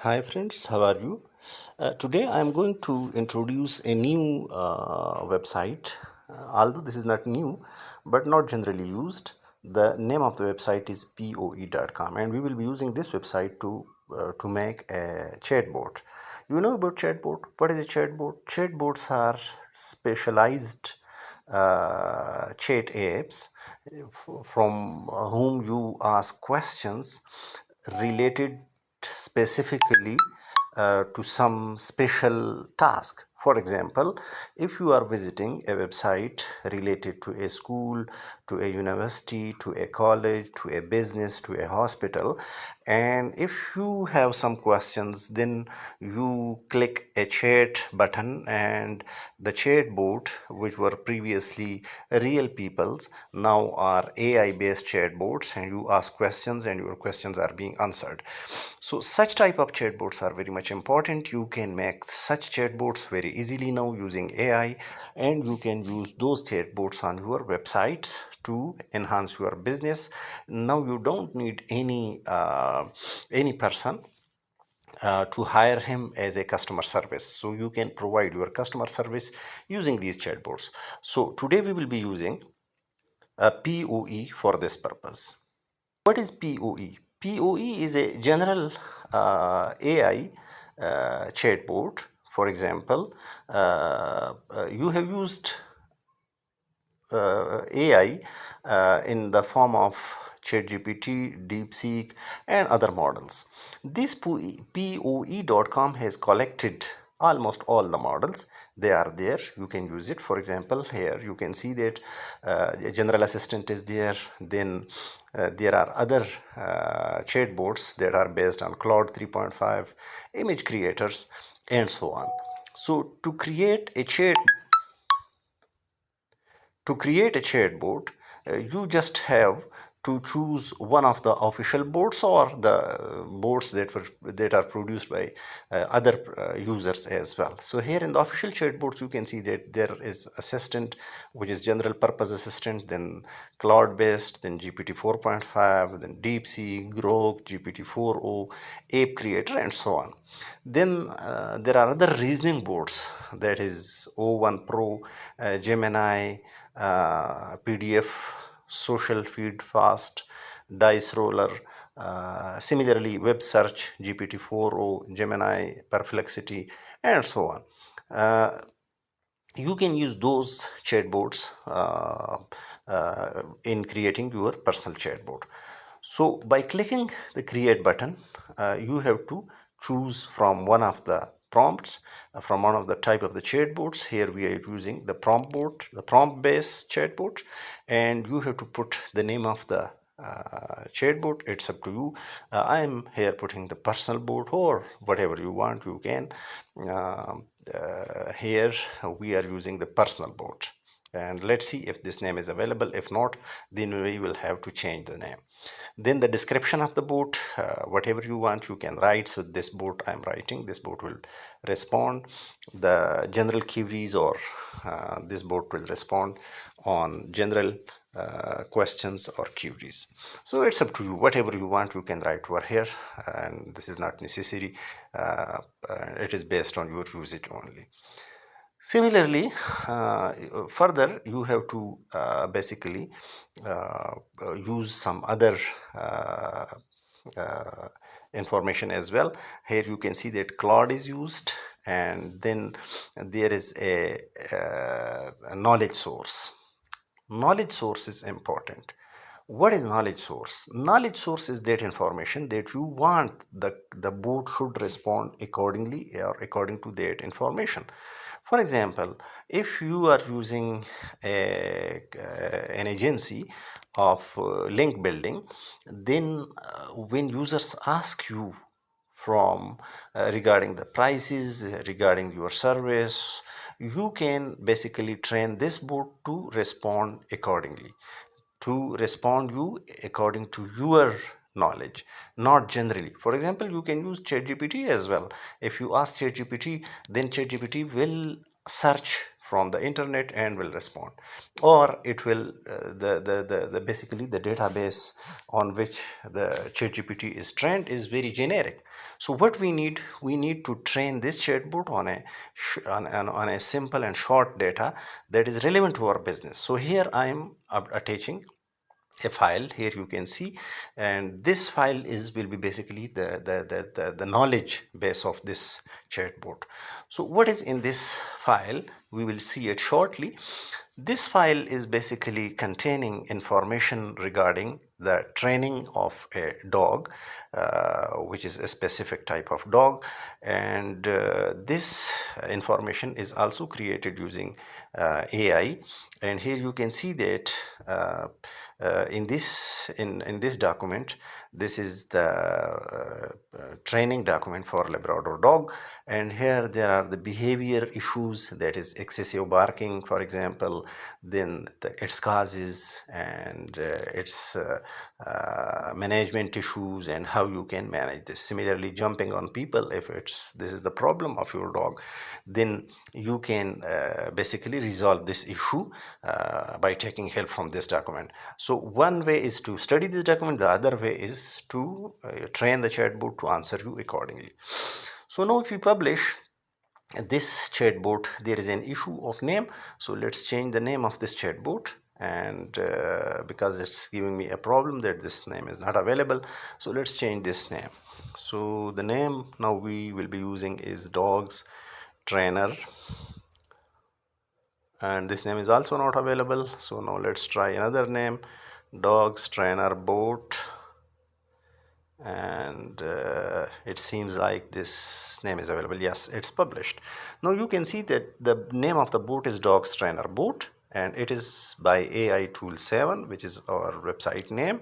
Hi friends, how are you? Today I am going to introduce a new website. Although this is not new, but not generally used. The name of the website is poe.com, and we will be using this website to make a chatbot. You know about chatbot? What is a chatbot? Chatbots are specialized chat apps from whom you ask questions related specifically to some special task. For example, if you are visiting a website related to a school, to a university, to a college, to a business, to a hospital, and if you have some questions, then you click a chat button, and the chat bot, which were previously real people's, now are AI based chatbots, and you ask questions and your questions are being answered. So such type of chatbots are very much important. You can make such chatbots very easily now using AI, and you can use those chatbots on your websites to enhance your business. Now you don't need any person to hire him as a customer service, so you can provide your customer service using these chatbots. So today we will be using POE for this purpose. What is POE? POE is a general AI chatbot. For example, you have used AI in the form of ChatGPT, DeepSeek, and other models. This POE.com has collected almost all the models. They are there. You can use it. For example, here you can see that a general assistant is there. Then there are other chatbots that are based on Claude 3.5, image creators, and so on. So to create a chatbot, you just have to choose one of the official bots or the bots that are produced by other users as well. So here in the official chatbots, you can see that there is assistant, which is general purpose assistant, then cloud based, then GPT 4.5, then DeepSeek, Grok, GPT 4o, ape creator, and so on. Then there are other reasoning bots, that is O1 Pro, Gemini, PDF, social feed fast, dice roller, similarly web search, GPT-4o, Gemini, perplexity, and so on. You can use those chatbots in creating your personal chatbot. So by clicking the create button, you have to choose from one of the prompts, from one of the type of the chatbots. Here we are using the prompt based chatbot, and you have to put the name of the chatbot. It's up to you. I am here putting the personal bot, or whatever you want you can. Here we are using the personal bot, and let's see if this name is available. If not, then we will have to change the name. Then the description of the bot, whatever you want you can write. So this bot I'm writing, this bot will respond the general queries, or this bot will respond on general questions or queries. So it's up to you. Whatever you want you can write over here, and this is not necessary. It is based on your usage only. Similarly, further you have to basically use some other uh, information as well. Here you can see that Claude is used, and then there is a knowledge source. Knowledge source is important. What is knowledge source? Knowledge source is that information that you want the bot should respond accordingly, or according to that information. For example, if you are using an agency of link building, then when users ask you from regarding the prices, regarding your service, you can basically train this bot to respond accordingly, to respond you according to your knowledge, not generally. For example, you can use ChatGPT as well. If you ask ChatGPT, then ChatGPT will search from the internet and will respond, or it will the basically the database on which the ChatGPT is trained is very generic. So what we need to train this chatbot on on a simple and short data that is relevant to our business. So here I am attaching a file. Here you can see, and this file will be basically the knowledge base of this chatbot. So what is in this file, we will see it shortly. This file is basically containing information regarding the training of a dog, which is a specific type of dog, and this information is also created using AI. And here you can see that in this document, this is the training document for Labrador dog, and here there are the behavior issues, that is excessive barking, for example, then its causes, and its management issues, and how you can manage this. Similarly, jumping on people, if this is the problem of your dog, then you can basically resolve this issue by taking help from this document. So one way is to study this document, the other way is to train the chatbot to answer you accordingly. So now if you publish this chatbot, there is an issue of name, so let's change the name of this chatbot, and because it's giving me a problem that this name is not available, so let's change this name. So the name now we will be using is dogs trainer, and this name is also not available. So now let's try another name, dogs trainer bot, and it seems like this name is available. Yes, it's published. Now you can see that the name of the bot is dogs trainer bot, and it is by AI tool 7, which is our website name,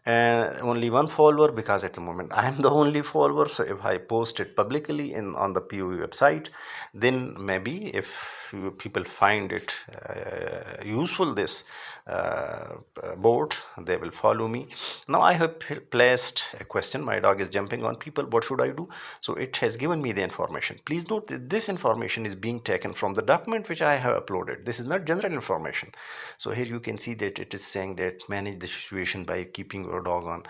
and only one follower, because at the moment I am the only follower. So if I post it publicly on the POE website, then maybe if people find it useful, this board, they will follow me. Now I have placed a question, my dog is jumping on people, what should I do? So it has given me the information. Please note that this information is being taken from the document which I have uploaded. This is not general information. So here you can see that it is saying that manage the situation by keeping your dog on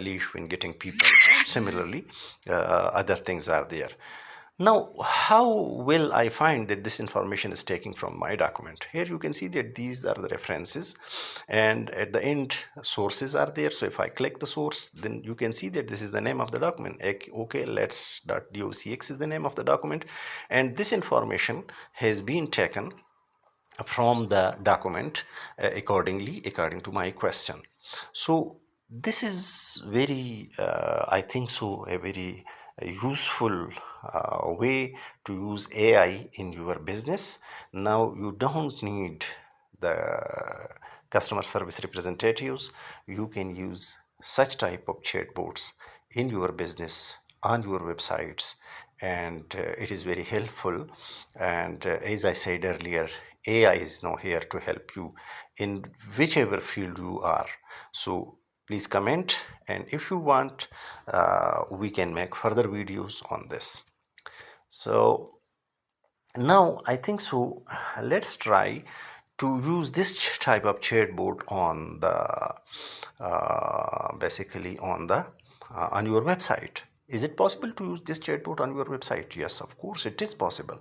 leash when getting people. Similarly, other things are there. Now, how will I find that this information is taken from my document? Here you can see that these are the references, and at the end sources are there. So if I click the source, then you can see that this is the name of the document. Okay, let's.docx is the name of the document, and this information has been taken from the document according to my question. So this is very I think so a very useful way to use AI in your business. Now you don't need the customer service representatives. You can use such type of chatbots in your business on your websites, and it is very helpful. And as I said earlier, AI is now here to help you in whichever field you are. So please comment, and if you want, we can make further videos on this. So now I think so let's try to use this type of chatbot on the basically on the on your website. Is it possible to use this chatbot on your website? Yes, of course it is possible.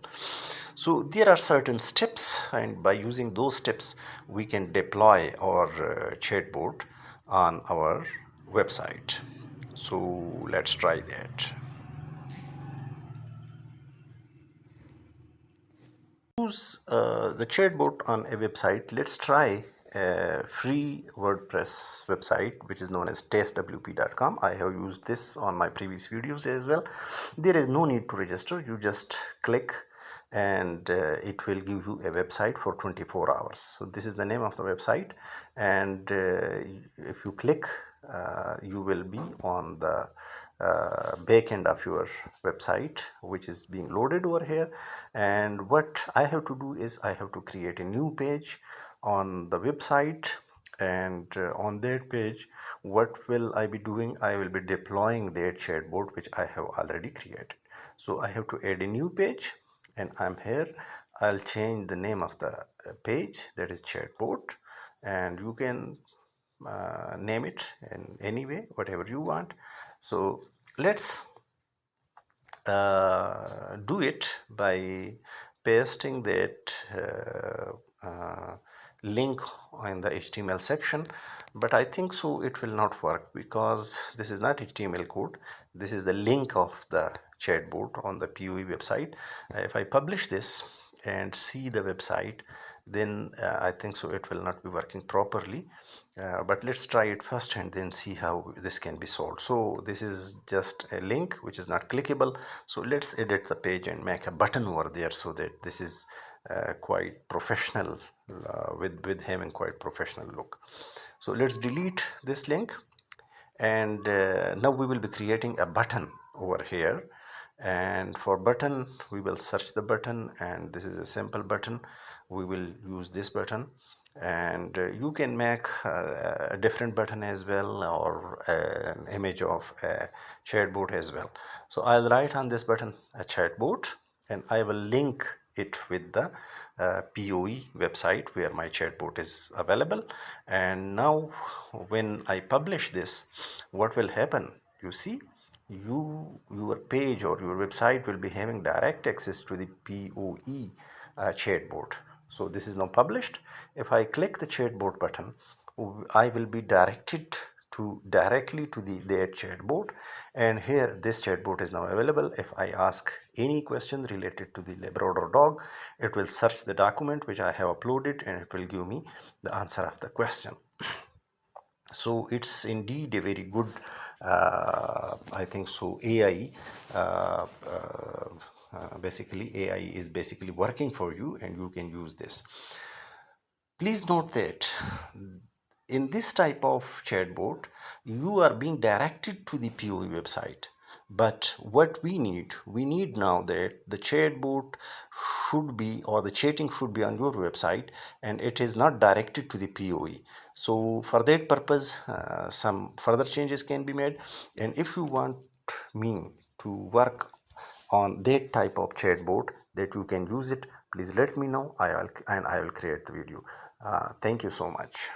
So there are certain steps, and by using those steps we can deploy our chatbot on our website. So let's try that. Use the chatbot on a website. Let's try a free WordPress website which is known as testwp.com. I have used this on my previous videos as well. There is no need to register. You just click, and it will give you a website for 24 hours. So this is the name of the website, and if you click, you will be on the back end of your website, which is being loaded over here. And what I have to do is I have to create a new page on the website, and on that page, what will I be doing? I will be deploying that chatbot which I have already created. So I have to add a new page, and I'm here. I'll change the name of the page, that is Chatbot, and you can name it in any way, whatever you want. So let's do it by pasting that link in the HTML section, but I think so it will not work because this is not HTML code. This is the link of the chatbot on the POE website. If I publish this and see the website, then I think so it will not be working properly. But let's try it first and then see how this can be solved. So this is just a link which is not clickable. So let's edit the page and make a button over there so that this is quite professional, with having quite professional look. So let's delete this link, and now we will be creating a button over here. And for button we will search the button, and this is a simple button. We will use this button, and you can make a different button as well, or an image of a chatbot as well. So I'll write on this button a chatbot, and I will link it with the POE website where my chatbot is available. And now when I publish this, what will happen? You see, your page or your website will be having direct access to the POE chatbot. So this is now published. If I click the chatbot button, I will be directed to directly to their chatbot, and here this chatbot is now available. If I ask any question related to the Labrador dog, it will search the document which I have uploaded, and it will give me the answer of the question. So it's indeed a very good, I think so, AI. Basically AI is basically working for you, and you can use this. Please note that in this type of chatbot, you are being directed to the POE website. But what we need now that the chatbot should be, or the chatting should be on your website, and it is not directed to the POE. So for that purpose, some further changes can be made. And if you want me to work on that type of chatbot that you can use it, please let me know. I will create the video. Thank you so much.